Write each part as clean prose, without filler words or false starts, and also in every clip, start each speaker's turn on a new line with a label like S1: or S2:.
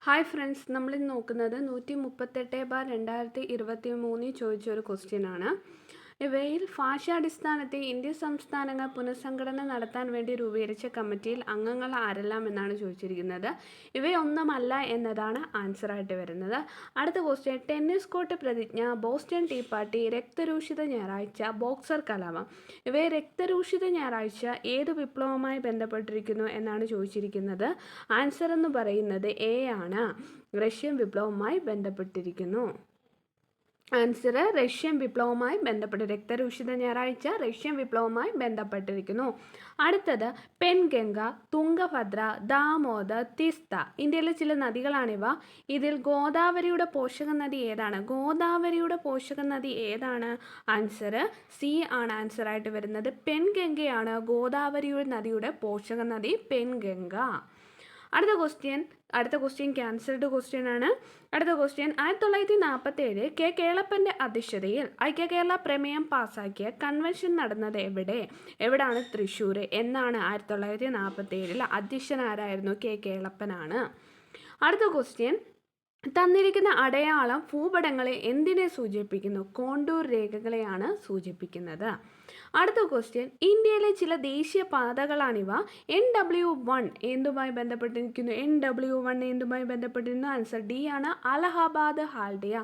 S1: Hi friends, നമ്മളിന്ന് നോക്കുന്നത് 138/2023 ചോദിച്ചൊരു ക്വസ്റ്റ്യനാണ്. ഇവയിൽ ഭാഷാടിസ്ഥാനത്തിൽ ഇന്ത്യൻ സംസ്ഥാനങ്ങൾ പുനഃസംഘടന നടത്താൻ വേണ്ടി രൂപീകരിച്ച കമ്മിറ്റിയിൽ അംഗങ്ങൾ ആരെല്ലാം എന്നാണ് ചോദിച്ചിരിക്കുന്നത്. ഇവയൊന്നുമല്ല എന്നതാണ് ആൻസറായിട്ട് വരുന്നത്. അടുത്ത ക്വസ്റ്റ്യൻ, ടെന്നീസ് കോർട്ട് പ്രതിജ്ഞ, ബോസ്റ്റൺ ടീ പാർട്ടി, രക്തരൂഷിത ഞായറാഴ്ച, ബോക്സർ കലാപം. ഇവയെ രക്തരൂഷിത ഞായറാഴ്ച ഏത് വിപ്ലവവുമായി ബന്ധപ്പെട്ടിരിക്കുന്നു എന്നാണ് ചോദിച്ചിരിക്കുന്നത്. ആൻസർ എന്ന് പറയുന്നത് എ ആണ്. റഷ്യൻ വിപ്ലവവുമായി ബന്ധപ്പെട്ടിരിക്കുന്നു. ആൻസർ റഷ്യൻ വിപ്ലവവുമായി ബന്ധപ്പെട്ട് രക്തരൂഷിത ഞായറാഴ്ച റഷ്യൻ വിപ്ലവവുമായി ബന്ധപ്പെട്ടിരിക്കുന്നു. അടുത്തത് പെൻഗംഗ, തുംഗഭദ്ര, ദാമോദർ, തിസ്ത. ഇന്ത്യയിലെ ചില നദികളാണിവ. ഇതിൽ ഗോദാവരിയുടെ പോഷക നദി ഏതാണ്? ഗോദാവരിയുടെ പോഷക നദി ഏതാണ്? ആൻസർ സി ആണ് ആൻസറായിട്ട് വരുന്നത്. പെൻഗംഗയാണ് ഗോദാവരിയുടെ നദിയുടെ പോഷക നദി, പെൻഗംഗ. അടുത്ത ക്വസ്റ്റ്യൻ ക്യാൻസൽഡ് ക്വസ്റ്റ്യൻ ആണ്. അടുത്ത ക്വസ്റ്റ്യൻ, 1947 കെ കേളപ്പൻ്റെ അധ്യക്ഷതയിൽ ഐക്യ കേരള പ്രമേയം പാസാക്കിയ കൺവെൻഷൻ നടന്നത് എവിടാണ്? തൃശ്ശൂർ എന്നാണ്. 1947 അധ്യക്ഷനാരായിരുന്നു? കെ കേളപ്പനാണ്. അടുത്ത ക്വസ്റ്റ്യൻ, തന്നിരിക്കുന്ന അടയാളം ഭൂപടങ്ങളെ എന്തിനെ സൂചിപ്പിക്കുന്നു? കോണ്ടൂർ രേഖകളെയാണ് സൂചിപ്പിക്കുന്നത്. അടുത്ത ക്വസ്റ്റ്യൻ, ഇന്ത്യയിലെ ചില ദേശീയ പാതകളാണിവ. NW1 എന്തുമായി ബന്ധപ്പെട്ടിരിക്കുന്നു? NW1 എന്തുമായി ബന്ധപ്പെട്ടിരുന്നു? ആൻസർ ഡി ആണ്. അലഹബാദ് ഹാൽഡിയ.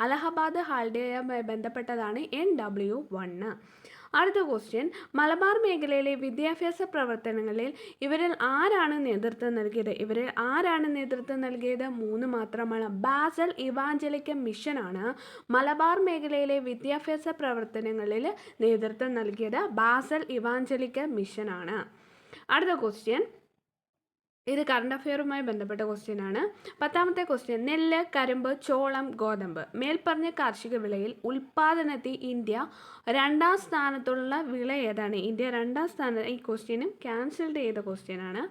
S1: അലഹബാദ് ഹാൽഡിയയുമായി ബന്ധപ്പെട്ടതാണ് NW1. അടുത്ത ക്വസ്റ്റ്യൻ, മലബാർ മേഖലയിലെ വിദ്യാഭ്യാസ പ്രവർത്തനങ്ങളിൽ ഇവരിൽ ആരാണ് നേതൃത്വം നൽകിയത്? 3 മാത്രമാണ്. ബാസൽ ഇവാഞ്ചലിക്കൽ മിഷനാണ് മലബാർ മേഖലയിലെ വിദ്യാഭ്യാസ പ്രവർത്തനങ്ങളിൽ നേതൃത്വം നൽകിയത്. ബാസൽ ഇവാഞ്ചലിക്കൽ മിഷനാണ്. അടുത്ത ക്വസ്റ്റ്യൻ, ഇത് കറണ്ട് അഫെയറുമായി ബന്ധപ്പെട്ട ക്വസ്റ്റ്യൻ ആണ്. 10ാമത്തെ ക്വസ്റ്റ്യൻ, നെല്ല്, കരിമ്പ്, ചോളം, ഗോതമ്പ് മേൽപ്പറഞ്ഞ കാർഷിക വിളയിൽ ഉൽപ്പാദനത്തിൽ ഇന്ത്യ 2ാം സ്ഥാനത്തുള്ള വിള ഏതാണ്? ഇന്ത്യ 2ാം സ്ഥാനം. ഈ ക്വസ്റ്റ്യനും ക്യാൻസൽഡ് ചെയ്ത ക്വസ്റ്റ്യൻ ആണ്.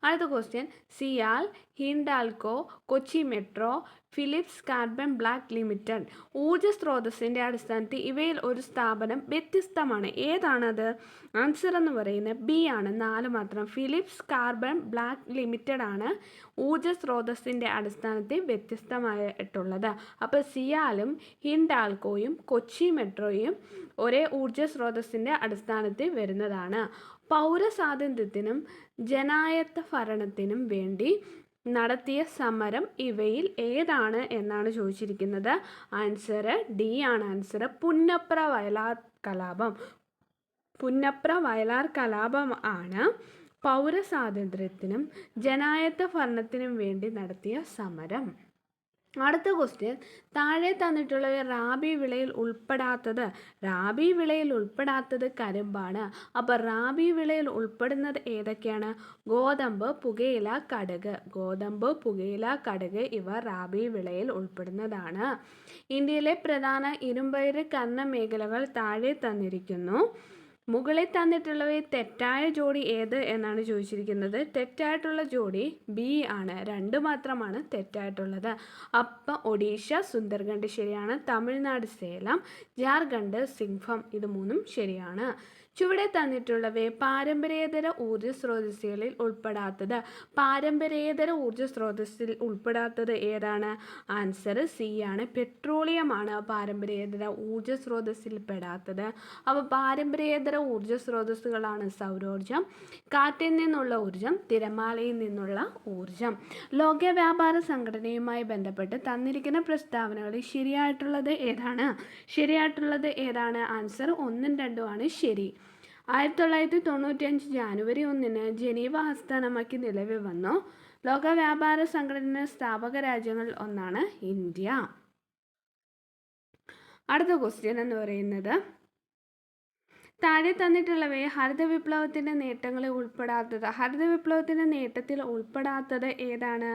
S1: അടുത്ത question, CIAL, Hindalco, Kochi Metro, Phillips Carbon Black Limited. ഊർജ സ്രോതസ്സിൻ്റെ അടിസ്ഥാനത്തിൽ ഇവയിൽ ഒരു സ്ഥാപനം വ്യത്യസ്തമാണ്. ഏതാണത്? ആൻസർ എന്ന് പറയുന്നത് ബി ആണ്. 4 മാത്രം. ഫിലിപ്സ് കാർബൺ ബ്ലാക്ക് ലിമിറ്റഡ് ആണ് ഊർജ സ്രോതസ്സിൻ്റെ അടിസ്ഥാനത്തിൽ വ്യത്യസ്തമായിട്ടുള്ളത്. അപ്പോൾ സിയാലും ഹിൻഡാൽകോയും കൊച്ചി മെട്രോയും ഒരേ ഊർജ സ്രോതസ്സിൻ്റെ അടിസ്ഥാനത്തിൽ വരുന്നതാണ്. പൗരസ്വാതന്ത്ര്യത്തിനും ജനായത്ത ഭരണത്തിനും വേണ്ടി നടത്തിയ സമരം ഇവയിൽ ഏതാണ് എന്നാണ് ചോദിച്ചിരിക്കുന്നത്. ആൻസർ ഡി ആണ് ആൻസർ. പുന്നപ്ര വയലാർ കലാപം. പുന്നപ്ര വയലാർ കലാപം ആണ് പൗരസ്വാതന്ത്ര്യത്തിനും ജനായത്ത ഭരണത്തിനും വേണ്ടി നടത്തിയ സമരം. അടുത്ത ക്വസ്റ്റ്യൻ, താഴെ തന്നിട്ടുള്ള റാബി വിളയിൽ ഉൾപ്പെടാത്തത് കരിമ്പാണ്. അപ്പോൾ റാബി വിളയിൽ ഉൾപ്പെടുന്നത് ഏതൊക്കെയാണ്? ഗോതമ്പ്, പുകയില, കടുക് ഇവ റാബി വിളയിൽ ഉൾപ്പെടുന്നതാണ്. ഇന്ത്യയിലെ പ്രധാന ഇരുമ്പയിര് കർണ മേഖലകൾ താഴെ തന്നിരിക്കുന്നു. മുകളിൽ തന്നിട്ടുള്ളവയിൽ തെറ്റായ ജോഡി ഏത് എന്നാണ് ചോദിച്ചിരിക്കുന്നത്. തെറ്റായിട്ടുള്ള ജോഡി ബി ആണ്. 2 മാത്രമാണ് തെറ്റായിട്ടുള്ളത്. അപ്പം ഒഡീഷ സുന്ദർഗഡ് ശരിയാണ്. തമിഴ്നാട് സേലം, ജാർഖണ്ഡ് സിംഹം. ഇത് 3ഉം ശരിയാണ്. ചുവടെ തന്നിട്ടുള്ളവയെ പാരമ്പര്യേതര ഊർജ സ്രോതസ്സുകളിൽ ഉൾപ്പെടാത്തത് ഏതാണ്? ആൻസർ സി ആണ്. പെട്രോളിയം ആണ് പാരമ്പര്യേതര ഊർജ സ്രോതസ്സിൽ പെടാത്തത്. അപ്പോൾ പാരമ്പര്യേതര ഊർജ സ്രോതസ്സുകളാണ് സൗരോർജം, കാറ്റിൽ നിന്നുള്ള ഊർജം, തിരമാലയിൽ നിന്നുള്ള ഊർജം. ലോക വ്യാപാര സംഘടനയുമായി ബന്ധപ്പെട്ട് തന്നിരിക്കുന്ന പ്രസ്താവനകളിൽ ശരിയായിട്ടുള്ളത് ഏതാണ്? ആൻസർ 1ഉം 2ഉം ആണ് ശരി. 1995 ജാനുവരി 1 ജനീവ ആസ്ഥാനമാക്കി നിലവിൽ വന്നു. ലോക വ്യാപാര സംഘടന സ്ഥാപക രാജ്യങ്ങളിൽ ഒന്നാണ് ഇന്ത്യ. അടുത്ത ക്വസ്റ്റ്യൻ എന്ന് പറയുന്നത്, താഴെ തന്നിട്ടുള്ളവയെ ഹരിത വിപ്ലവത്തിൻ്റെ നേട്ടത്തിൽ ഉൾപ്പെടാത്തത് ഏതാണ്?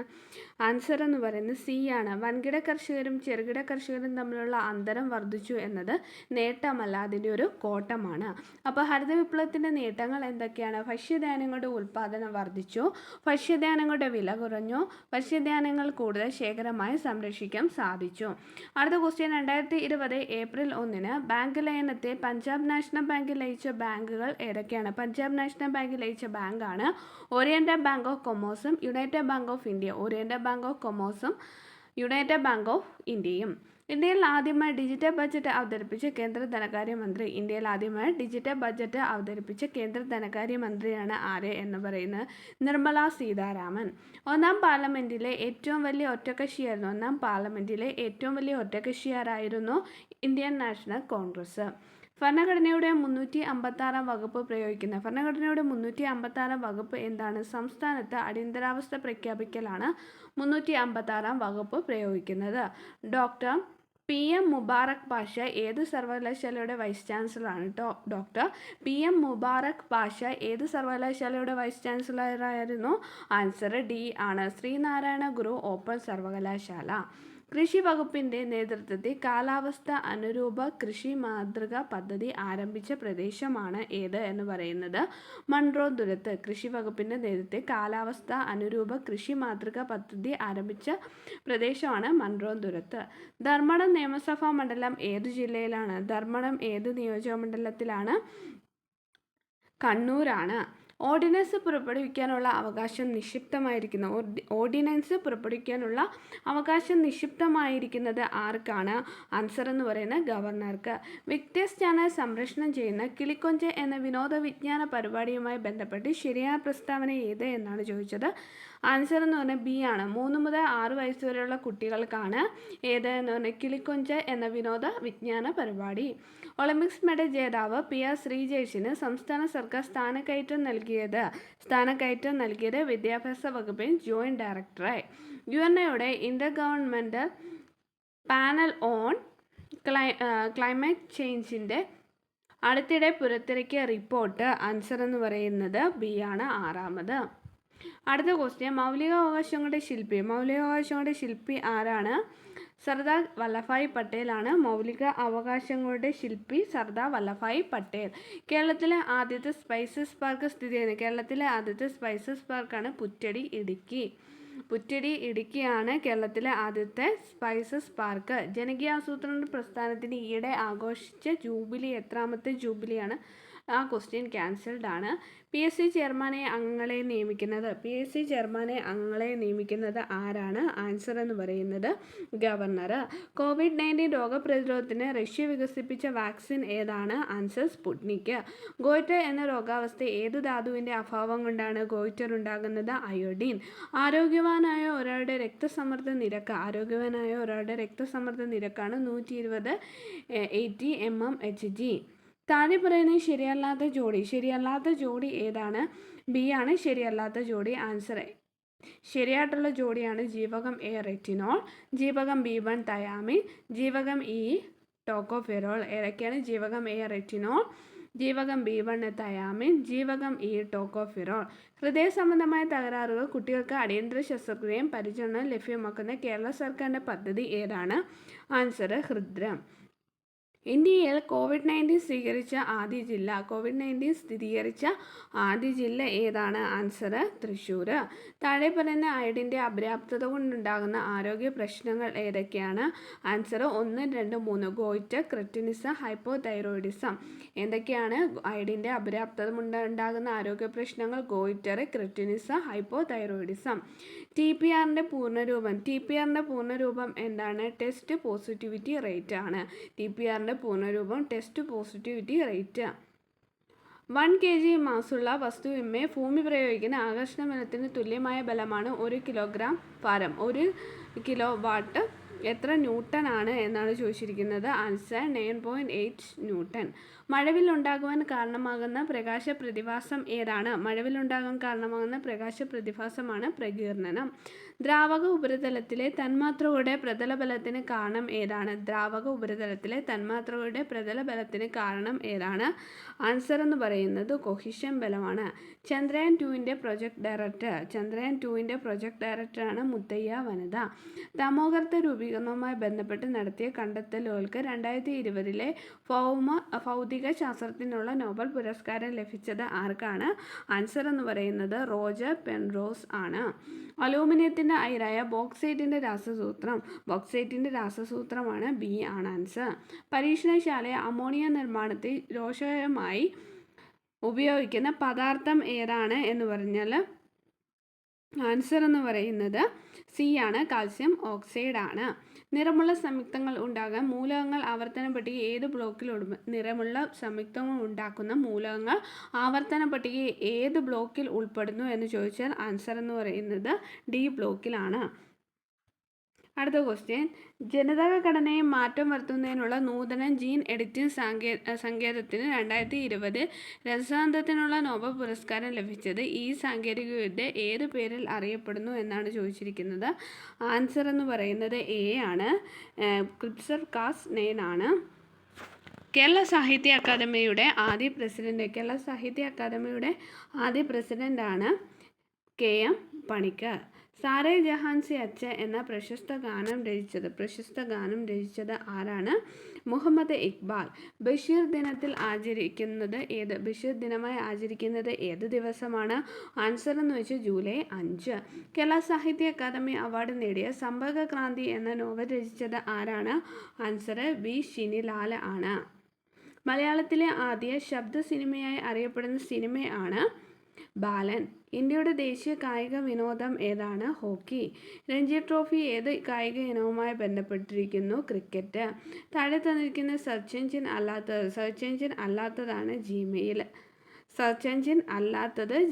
S1: ആൻസർ എന്ന് പറയുന്നത് സി ആണ്. വൻകിട കർഷകരും ചെറുകിട കർഷകരും തമ്മിലുള്ള അന്തരം വർദ്ധിച്ചു എന്നത് നേട്ടമല്ല, അതിൻ്റെ ഒരു കോട്ടമാണ്. അപ്പോൾ ഹരിത വിപ്ലവത്തിൻ്റെ നേട്ടങ്ങൾ എന്തൊക്കെയാണ്? ഭക്ഷ്യധാന്യങ്ങളുടെ ഉൽപ്പാദനം വർദ്ധിച്ചു, ഭക്ഷ്യധാന്യങ്ങളുടെ വില കുറഞ്ഞു, ഭക്ഷ്യധാന്യങ്ങൾ കൂടുതൽ ശേഖരമായി സംരക്ഷിക്കാൻ സാധിച്ചു. അടുത്ത ക്വസ്റ്റ്യൻ, 2020 ഏപ്രിൽ 1 ബാങ്ക് ലയനത്തെ പഞ്ചാബ് നാഷണൽ ബാങ്ക് ബാങ്കിൽ ലയിച്ച ബാങ്കുകൾ ഏതൊക്കെയാണ്? പഞ്ചാബ് നാഷണൽ ബാങ്കിൽ ലയിച്ച ബാങ്കാണ് ഓറിയന്റൽ ബാങ്ക് ഓഫ് കൊമേഴ്സും United Bank of India. Oriental Bank of കൊമേഴ്സും യുണൈറ്റഡ് ബാങ്ക് ഓഫ് ഇന്ത്യയും. ഇന്ത്യയിൽ ആദ്യമായി ഡിജിറ്റൽ ബഡ്ജറ്റ് അവതരിപ്പിച്ച കേന്ദ്ര ധനകാര്യമന്ത്രി. ഇന്ത്യയിൽ ആദ്യമായി ഡിജിറ്റൽ ബഡ്ജറ്റ് അവതരിപ്പിച്ച കേന്ദ്ര ധനകാര്യമന്ത്രിയാണ് ആര് എന്ന് പറയുന്നത്? നിർമ്മല സീതാരാമൻ. ഒന്നാം പാർലമെന്റിലെ ഏറ്റവും വലിയ ഒറ്റകക്ഷിയാരായിരുന്നു? Indian national Congress. ഭരണഘടനയുടെ 356 വകുപ്പ് പ്രയോഗിക്കുന്ന ഭരണഘടനയുടെ 356 വകുപ്പ് എന്താണ്? സംസ്ഥാനത്ത് അടിയന്തരാവസ്ഥ പ്രഖ്യാപിക്കലാണ് 356 വകുപ്പ് പ്രയോഗിക്കുന്നത്. ഡോക്ടർ PM മുബാറക് പാഷ ഏത് സർവകലാശാലയുടെ വൈസ് ചാൻസലറാണ്? ഡോക്ടർ PM മുബാറക് പാഷ ഏത് സർവകലാശാലയുടെ വൈസ് ചാൻസലറായിരുന്നു? ആൻസർ ഡി ആണ്, ശ്രീനാരായണ ഗുരു ഓപ്പൺ സർവകലാശാല. കൃഷി വകുപ്പിന്റെ നേതൃത്വത്തിൽ കാലാവസ്ഥ അനുരൂപ കൃഷി മാതൃക പദ്ധതി ആരംഭിച്ച പ്രദേശമാണ് ഏത് എന്ന് പറയുന്നത്? മൺട്രോതുരുത്ത്. കൃഷി വകുപ്പിന്റെ നേതൃത്വത്തിൽ കാലാവസ്ഥ അനുരൂപ കൃഷി മാതൃക പദ്ധതി ആരംഭിച്ച പ്രദേശമാണ് മൺട്രോതുരുത്ത്. ധർമ്മടം നിയമസഭാ മണ്ഡലം ഏതു ജില്ലയിലാണ്? ധർമ്മടം ഏത് നിയോജക മണ്ഡലത്തിലാണ്? കണ്ണൂരാണ്. ഓർഡിനൻസ് പുറപ്പെടുവിക്കാനുള്ള അവകാശം നിക്ഷിപ്തമായിരിക്കുന്നത് ആർക്കാണ്? ആൻസർ എന്ന് പറയുന്നത് ഗവർണർക്ക്. വിക്ടേഴ്സ് ചാനൽ സംപ്രേഷണം ചെയ്യുന്ന കിളിക്കൊഞ്ച് എന്ന വിനോദ വിജ്ഞാന പരിപാടിയുമായി ബന്ധപ്പെട്ട് ശരിയായ പ്രസ്താവന ഏത് എന്നാണ് ചോദിച്ചത്? ആൻസർ എന്ന് പറഞ്ഞാൽ ബി ആണ്. 3 മുതൽ 6 വയസ്സ് വരെയുള്ള കുട്ടികൾക്കാണ് ഏത് എന്ന് പറഞ്ഞാൽ കിളിക്കൊഞ്ച് എന്ന വിനോദ വിജ്ഞാന പരിപാടി. ഒളിമ്പിക്സ് മെഡൽ ജേതാവ് PR ശ്രീജേഷിന് സംസ്ഥാന സർക്കാർ സ്ഥാനക്കയറ്റം നൽകിയത് വിദ്യാഭ്യാസ വകുപ്പിൽ ജോയിന്റ് ഡയറക്ടറായി. UNOയുടെ intergovernmental panel on climate ചേഞ്ചിന്റെ അടുത്തിടെ പുറത്തിറക്കിയ റിപ്പോർട്ട്. ആൻസർ എന്ന് പറയുന്നത് ബി ആണ്, 6ാമത്. അടുത്ത ക്വസ്റ്റ്യൻ, മൗലികാവകാശങ്ങളുടെ ശില്പി ആരാണ്? സർദാർ വല്ലഭായ് പട്ടേലാണ് മൗലിക അവകാശങ്ങളുടെ ശില്പി. സർദാർ വല്ലഭായ് പട്ടേൽ. കേരളത്തിലെ ആദ്യത്തെ സ്പൈസസ് പാർക്ക് സ്ഥിതി ചെയ്യുന്നത്? കേരളത്തിലെ ആദ്യത്തെ സ്പൈസസ് പാർക്കാണ് പുറ്റടി, ഇടുക്കിയാണ് കേരളത്തിലെ ആദ്യത്തെ സ്പൈസസ് പാർക്ക്. ജനകീയ ആസൂത്രണ പ്രസ്ഥാനത്തിന് ഈയിടെ ആഘോഷിച്ച ജൂബിലി എത്രാമത്തെ ജൂബിലിയാണ്? ആ ക്വസ്റ്റ്യൻ ക്യാൻസൽഡ് ആണ്. PSC ചെയർമാനെ അംഗങ്ങളെ നിയമിക്കുന്നത് ആരാണ്? ആൻസർ എന്ന് പറയുന്നത് ഗവർണർ. COVID-19 രോഗപ്രതിരോധത്തിന് റഷ്യ വികസിപ്പിച്ച വാക്സിൻ ഏതാണ്? Answer Sputnik. ഗോയിറ്റർ എന്ന രോഗാവസ്ഥ ഏത് ധാതുവിൻ്റെ അഭാവം കൊണ്ടാണ് ഗോയിറ്റർ ഉണ്ടാകുന്നത്? അയോഡിൻ. ആരോഗ്യവാനായ ഒരാളുടെ രക്തസമ്മർദ്ദ നിരക്കാണ് 120/80 mmHg. താഴെ പറയുന്ന ശരിയല്ലാത്ത ജോഡി ഏതാണ്? ബി ആണ് ശരിയല്ലാത്ത ജോഡി. ആൻസർ ശരിയായിട്ടുള്ള ജോഡിയാണ് ജീവകം A റെറ്റിനോൾ, ജീവകം B1 തയാമിൻ, ജീവകം E ടോക്കോഫെറോൾ. ഏതൊക്കെയാണ്? ജീവകം A റെറ്റിനോൾ, ജീവകം B1 തയാമിൻ, ജീവകം E ടോക്കോഫെറോൾ. ഹൃദയ സംബന്ധമായ തകരാറുകൾ കുട്ടികൾക്ക് അടിയന്തര ശസ്ത്രക്രിയയും പരിചരണവും ലഭ്യമാക്കുന്ന കേരള സർക്കാരിൻ്റെ പദ്ധതി ഏതാണ്? ആൻസർ ഹൃദ്രം. ഇന്ത്യയിൽ COVID-19 സ്ഥിരീകരിച്ച ആദ്യ ജില്ല ഏതാണ്? ആൻസർ തൃശ്ശൂർ. താഴെ പറയുന്ന അയഡിൻ്റെ അപര്യാപ്തത കൊണ്ടുണ്ടാകുന്ന ആരോഗ്യ പ്രശ്നങ്ങൾ ഏതൊക്കെയാണ്? ആൻസർ 1, 2, 3. Goitre, cretinism, hypothyroidism. എന്തൊക്കെയാണ് അയഡിൻ്റെ അപര്യാപ്തത കൊണ്ടുണ്ടാകുന്ന ആരോഗ്യ പ്രശ്നങ്ങൾ? Goitre, cretinism, hypothyroidism. TPRന്റെ പൂർണ്ണരൂപം എന്താണ്? ടെസ്റ്റ് പോസിറ്റിവിറ്റി റേറ്റ് ആണ്. TPRന്റെ പൂർണ്ണരൂപം ടെസ്റ്റ് പോസിറ്റിവിറ്റി റേറ്റ്. 1 kg മാസുള്ള വസ്തുവിന്മേൽ ഭൂമി പ്രയോഗിക്കുന്ന ആകർഷണ ബലത്തിന് തുല്യമായ ബലമാണ് 1 കിലോഗ്രാം ഭാരം. 1 കിലോവാട്ട് എത്ര ന്യൂട്ടൺ ആണ് എന്നാണ് ചോദിച്ചിരിക്കുന്നത്? Answer 9.8 newton. മഴവിൽ ഉണ്ടാകുവാൻ കാരണമാകുന്ന പ്രകാശ പ്രതിഭാസം ഏതാണ്? മഴവിലുണ്ടാകാൻ കാരണമാകുന്ന പ്രകാശ പ്രതിഭാസമാണ് പ്രകീർണനം. ദ്രാവക ഉപരിതലത്തിലെ തന്മാത്രകളുടെ പ്രതലബലത്തിന് കാരണം ഏതാണ്? ആൻസർ എന്ന് പറയുന്നത് കൊഹിഷൻ ബലമാണ്. ചന്ദ്രയാൻ 2ന്റെ പ്രൊജക്ട് ഡയറക്ടറാണ് മുത്തയ്യ വനിത. തമോഗർത്ത നവീകരണവുമായി ബന്ധപ്പെട്ട് നടത്തിയ കണ്ടെത്തലുകൾക്ക് 2020 ഭൗതിക ശാസ്ത്രത്തിനുള്ള നോബൽ പുരസ്കാരം ലഭിച്ചത് ആർക്കാണ്? ആൻസർ എന്ന് പറയുന്നത് റോജർ പെൻറോസ് ആണ്. അലൂമിനിയത്തിൻ്റെ അയിരായ ബോക്സൈറ്റിൻ്റെ രാസസൂത്രമാണ് ബി ആണ് ആൻസർ. പരീക്ഷണശാലയിൽ അമോണിയ നിർമ്മാണത്തിൽ രോഷകമായി ഉപയോഗിക്കുന്ന പദാർത്ഥം ഏതാണ് എന്ന് പറഞ്ഞാൽ ആൻസർ എന്ന് പറയുന്നത് സി ആണ്, കാൽസ്യം ഓക്സൈഡ് ആണ്. നിറമുള്ള സംയുക്തങ്ങൾ ഉണ്ടാകാൻ മൂലകങ്ങൾ ആവർത്തന പട്ടിക ഏത് ബ്ലോക്കിൽ നിറമുള്ള സംയുക്തങ്ങൾ ഉണ്ടാക്കുന്ന മൂലകങ്ങൾ ആവർത്തന പട്ടിക ഏത് ബ്ലോക്കിൽ ഉൾപ്പെടുന്നു എന്ന് ചോദിച്ചാൽ ആൻസർ എന്ന് പറയുന്നത് ഡി ബ്ലോക്കിലാണ്. അടുത്ത ക്വസ്റ്റ്യൻ, ജനിതക ഘടനയെ മാറ്റം വരുത്തുന്നതിനുള്ള നൂതന ജീൻ എഡിറ്റിംഗ് സങ്കേതത്തിന് 2020 രസതന്ത്രത്തിനുള്ള നോബൽ പുരസ്കാരം ലഭിച്ചത് ഈ സാങ്കേതികവിദ്യ ഏത് പേരിൽ അറിയപ്പെടുന്നു എന്നാണ് ചോദിച്ചിരിക്കുന്നത്. ആൻസർ എന്ന് പറയുന്നത് എ ആണ്, ക്രിപ്സർ-കാസ്-9 ആണ്. കേരള സാഹിത്യ അക്കാദമിയുടെ ആദ്യ പ്രസിഡൻ്റാണ് കെ.എം. പണിക്കർ. സാരേ ജഹാൻ സെ അച്ഛ എന്ന പ്രശസ്ത ഗാനം രചിച്ചത് ആരാണ്? മുഹമ്മദ് ഇക്ബാൽ. ബഷീർ ദിനമായി ആചരിക്കുന്നത് ഏത് ദിവസമാണ്? ആൻസർ എന്ന് വെച്ചാൽ ജൂലൈ 5. കേരള സാഹിത്യ അക്കാദമി അവാർഡ് നേടിയ സമ്പർക്ക ക്രാന്തി എന്ന നോവൽ രചിച്ചത് ആരാണ്? ആൻസർ ബി ഷിനിലാൽ ആണ്. മലയാളത്തിലെ ആദ്യ ശബ്ദ സിനിമയായി അറിയപ്പെടുന്ന സിനിമയാണ് ബാലൻ. ഇന്ത്യയുടെ ദേശീയ കായിക വിനോദം ഏതാണ്? ഹോക്കി. രഞ്ജി ട്രോഫി ഏത് കായിക ഇനവുമായി ബന്ധപ്പെട്ടിരിക്കുന്നു? ക്രിക്കറ്റ്. താഴെ തന്നിരിക്കുന്ന സെർച്ച് എഞ്ചിൻ അല്ലാത്തതാണ് ജിമെയിൽ.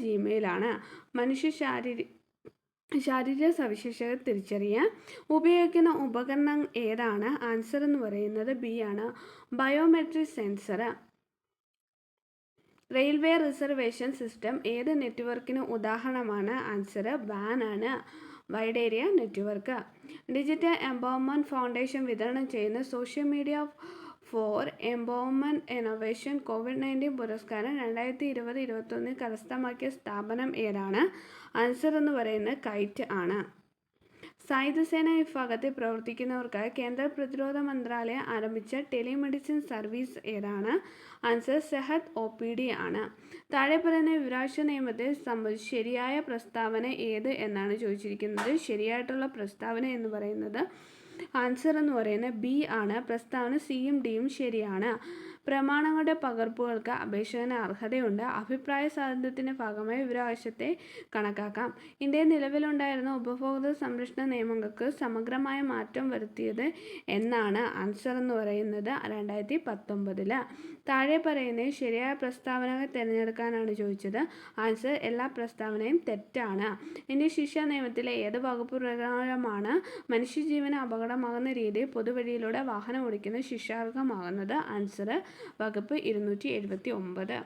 S1: ജിമെയിലാണ്. മനുഷ്യ ശാരീരിക സവിശേഷതകൾ തിരിച്ചറിയാൻ ഉപയോഗിക്കുന്ന ഉപകരണം ഏതാണ്? ആൻസർ എന്ന് പറയുന്നത് ബി ആണ്, biometric sensor. Railway reservation system ഏത് നെറ്റ്വർക്കിന് ഉദാഹരണമാണ്? ആൻസർ വാൻ ആണ്, wide area network. Digital empowerment foundation വിതരണം ചെയ്യുന്ന social media for empowerment innovation COVID-19 പുരസ്കാരം 2020-21 കരസ്ഥമാക്കിയ സ്ഥാപനം ഏതാണ്? ആൻസർ എന്ന് പറയുന്നത് കൈറ്റ് ആണ്. സായുധ സേനാ വിഭാഗത്തിൽ പ്രവർത്തിക്കുന്നവർക്കായി കേന്ദ്ര പ്രതിരോധ മന്ത്രാലയം ആരംഭിച്ച ടെലിമെഡിസിൻ സർവീസ് ഏതാണ്? ആൻസർ സെഹത് OPD ആണ്. താഴെ പറയുന്ന വിവരാവകാശ നിയമത്തെ സംബന്ധിച്ച് ശരിയായ പ്രസ്താവന ഏത് എന്നാണ് ചോദിച്ചിരിക്കുന്നത്. ശരിയായിട്ടുള്ള പ്രസ്താവന എന്ന് പറയുന്നത് ആൻസർ എന്ന് പറയുന്നത് ബി ആണ്. പ്രസ്താവന സിയും ഡിയും ശരിയാണ്. പ്രമാണങ്ങളുടെ പകർപ്പുകൾക്ക് അപേക്ഷകന് അർഹതയുണ്ട്. അഭിപ്രായ സ്വാതന്ത്ര്യത്തിൻ്റെ ഭാഗമായി വിവരാവകാശത്തെ കണക്കാക്കാം. ഇന്ത്യയിൽ നിലവിലുണ്ടായിരുന്ന ഉപഭോക്തൃ സംരക്ഷണ നിയമങ്ങൾക്ക് സമഗ്രമായ മാറ്റം വരുത്തിയത് എന്നാണ്? ആൻസർ എന്ന് പറയുന്നത് 2019. താഴെ പറയുന്നത് ശരിയായ പ്രസ്താവനകൾ തിരഞ്ഞെടുക്കാനാണ് ചോദിച്ചത്. ആൻസർ എല്ലാ പ്രസ്താവനയും തെറ്റാണ്. ഇന്ത്യൻ ശിക്ഷാ നിയമത്തിലെ ഏത് വകുപ്പ് പ്രകാരമാണ് മനുഷ്യജീവന് അപകടമാകുന്ന രീതിയിൽ പൊതുവഴിയിലൂടെ വാഹനം ഓടിക്കുന്നത് ശിക്ഷാർഹമാകുന്നത്? ആൻസർ വകുപ്പ് 279.